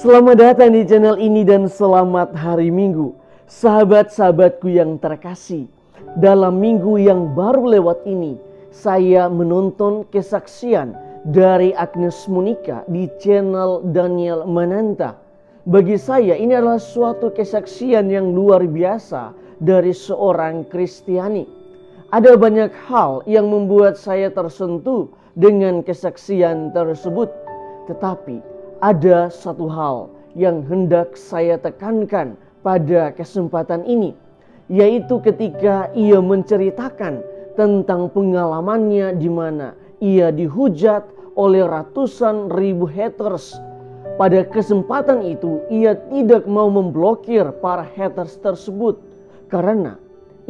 Selamat datang di channel ini dan selamat hari Minggu. Sahabat-sahabatku yang terkasih, dalam minggu yang baru lewat ini, saya menonton kesaksian dari Agnes Monica di channel Daniel Mananta. Bagi saya ini adalah suatu kesaksian yang luar biasa dari seorang Kristiani. Ada banyak hal yang membuat saya tersentuh dengan kesaksian tersebut. Tetapi ada satu hal yang hendak saya tekankan pada kesempatan ini, yaitu ketika ia menceritakan tentang pengalamannya di mana ia dihujat oleh ratusan ribu haters. Pada kesempatan itu ia tidak mau memblokir para haters tersebut karena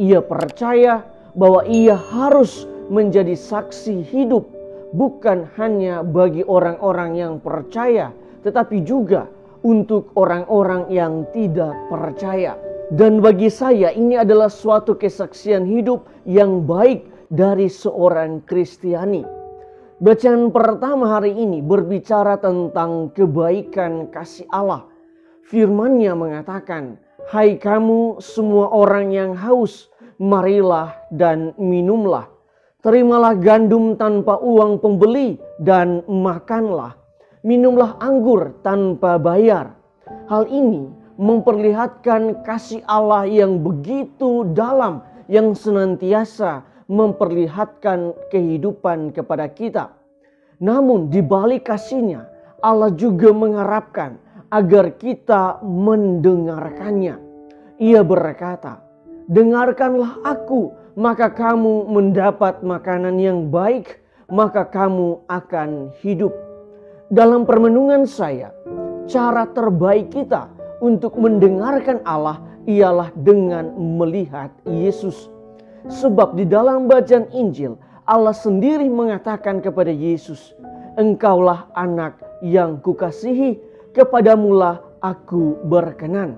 ia percaya bahwa ia harus menjadi saksi hidup, bukan hanya bagi orang-orang yang percaya, tetapi juga untuk orang-orang yang tidak percaya. Dan bagi saya ini adalah suatu kesaksian hidup yang baik dari seorang Kristiani. Bacaan pertama hari ini berbicara tentang kebaikan kasih Allah. Firman-Nya mengatakan, "Hai kamu semua orang yang haus, marilah dan minumlah. Terimalah gandum tanpa uang pembeli dan makanlah. Minumlah anggur tanpa bayar." Hal ini memperlihatkan kasih Allah yang begitu dalam, yang senantiasa memperlihatkan kehidupan kepada kita. Namun di balik kasih-Nya, Allah juga mengharapkan agar kita mendengarkannya. Ia berkata, "Dengarkanlah aku, maka kamu mendapat makanan yang baik, maka kamu akan hidup." Dalam permenungan saya, cara terbaik kita untuk mendengarkan Allah ialah dengan melihat Yesus. Sebab di dalam bacaan Injil, Allah sendiri mengatakan kepada Yesus, "Engkaulah anak yang kukasihi, kepadamulah aku berkenan."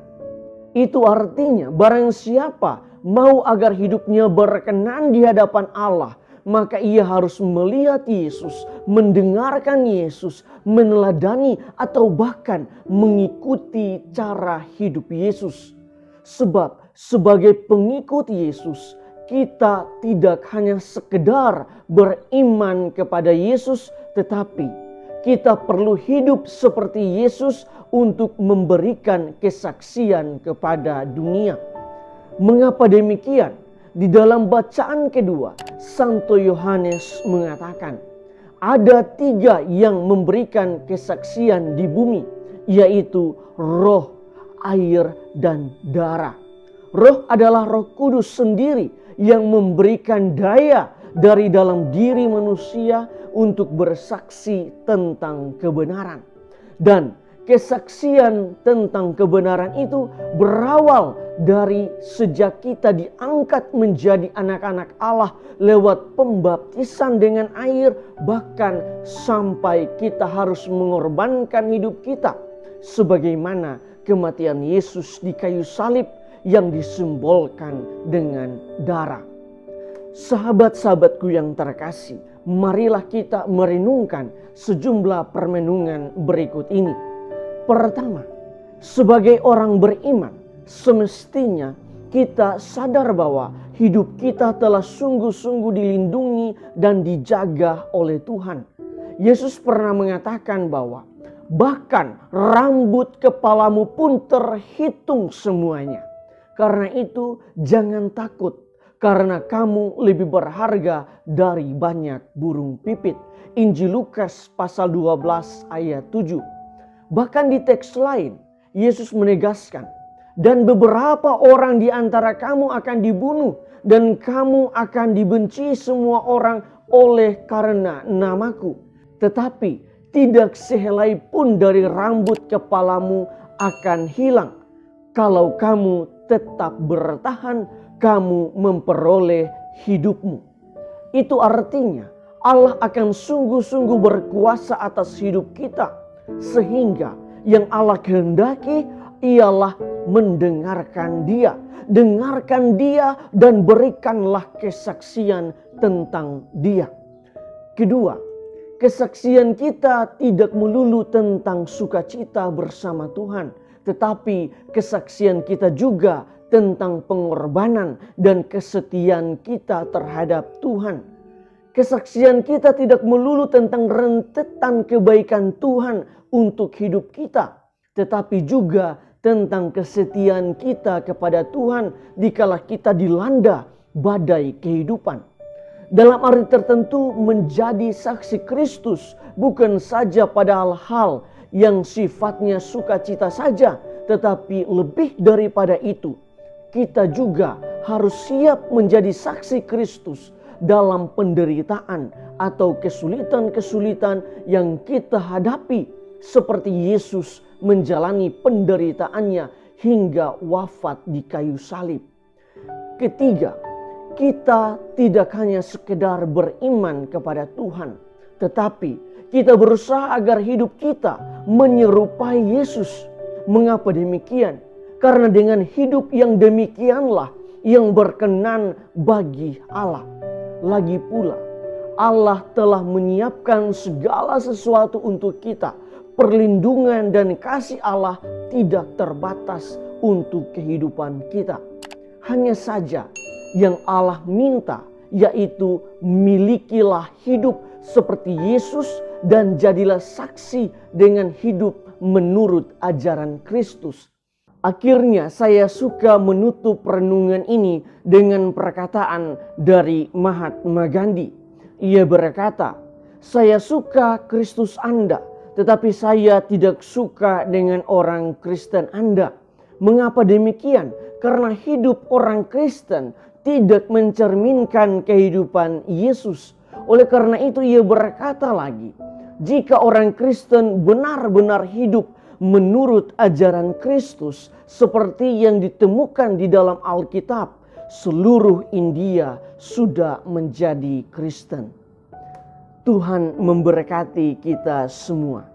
Itu artinya barang siapa mau agar hidupnya berkenan di hadapan Allah, maka ia harus melihat Yesus, mendengarkan Yesus, meneladani atau bahkan mengikuti cara hidup Yesus. Sebab sebagai pengikut Yesus, kita tidak hanya sekedar beriman kepada Yesus, tetapi kita perlu hidup seperti Yesus untuk memberikan kesaksian kepada dunia. Mengapa demikian? Di dalam bacaan kedua, Santo Yohanes mengatakan, ada 3 yang memberikan kesaksian di bumi, yaitu roh, air, dan darah. Roh adalah Roh Kudus sendiri yang memberikan daya dari dalam diri manusia untuk bersaksi tentang kebenaran. Dan kesaksian tentang kebenaran itu berawal dari sejak kita diangkat menjadi anak-anak Allah lewat pembaptisan dengan air, bahkan sampai kita harus mengorbankan hidup kita sebagaimana kematian Yesus di kayu salib yang disimbolkan dengan darah. Sahabat-sahabatku yang terkasih, marilah kita merenungkan sejumlah permenungan berikut ini. Pertama, sebagai orang beriman, semestinya kita sadar bahwa hidup kita telah sungguh-sungguh dilindungi dan dijaga oleh Tuhan. Yesus pernah mengatakan bahwa bahkan rambut kepalamu pun terhitung semuanya. Karena itu jangan takut, karena kamu lebih berharga dari banyak burung pipit. Injil Lukas pasal 12 ayat 7. Bahkan di teks lain, Yesus menegaskan, "Dan beberapa orang di antara kamu akan dibunuh, dan kamu akan dibenci semua orang oleh karena namaku. Tetapi tidak sehelai pun dari rambut kepalamu akan hilang. Kalau kamu tetap bertahan, kamu memperoleh hidupmu." Itu artinya Allah akan sungguh-sungguh berkuasa atas hidup kita. Sehingga yang Allah kehendaki ialah mendengarkan Dia. Dengarkan Dia dan berikanlah kesaksian tentang Dia. Kedua, kesaksian kita tidak melulu tentang sukacita bersama Tuhan, tetapi kesaksian kita juga tentang pengorbanan dan kesetiaan kita terhadap Tuhan. Kesaksian kita tidak melulu tentang rentetan kebaikan Tuhan untuk hidup kita, tetapi juga tentang kesetiaan kita kepada Tuhan dikala kita dilanda badai kehidupan. Dalam arti tertentu, menjadi saksi Kristus bukan saja pada hal-hal yang sifatnya sukacita saja, tetapi lebih daripada itu, kita juga harus siap menjadi saksi Kristus dalam penderitaan atau kesulitan-kesulitan yang kita hadapi, seperti Yesus menjalani penderitaannya hingga wafat di kayu salib. Ketiga, kita tidak hanya sekedar beriman kepada Tuhan, tetapi kita berusaha agar hidup kita menyerupai Yesus. Mengapa demikian? Karena dengan hidup yang demikianlah yang berkenan bagi Allah. Lagi pula, Allah telah menyiapkan segala sesuatu untuk kita. Perlindungan dan kasih Allah tidak terbatas untuk kehidupan kita. Hanya saja yang Allah minta, yaitu milikilah hidup seperti Yesus dan jadilah saksi dengan hidup menurut ajaran Kristus. Akhirnya saya suka menutup renungan ini dengan perkataan dari Mahatma Gandhi. Ia berkata, "Saya suka Kristus Anda, tetapi saya tidak suka dengan orang Kristen Anda." Mengapa demikian? Karena hidup orang Kristen tidak mencerminkan kehidupan Yesus. Oleh karena itu ia berkata lagi, jika orang Kristen benar-benar hidup menurut ajaran Kristus seperti yang ditemukan di dalam Alkitab, seluruh India sudah menjadi Kristen. Tuhan memberkati kita semua.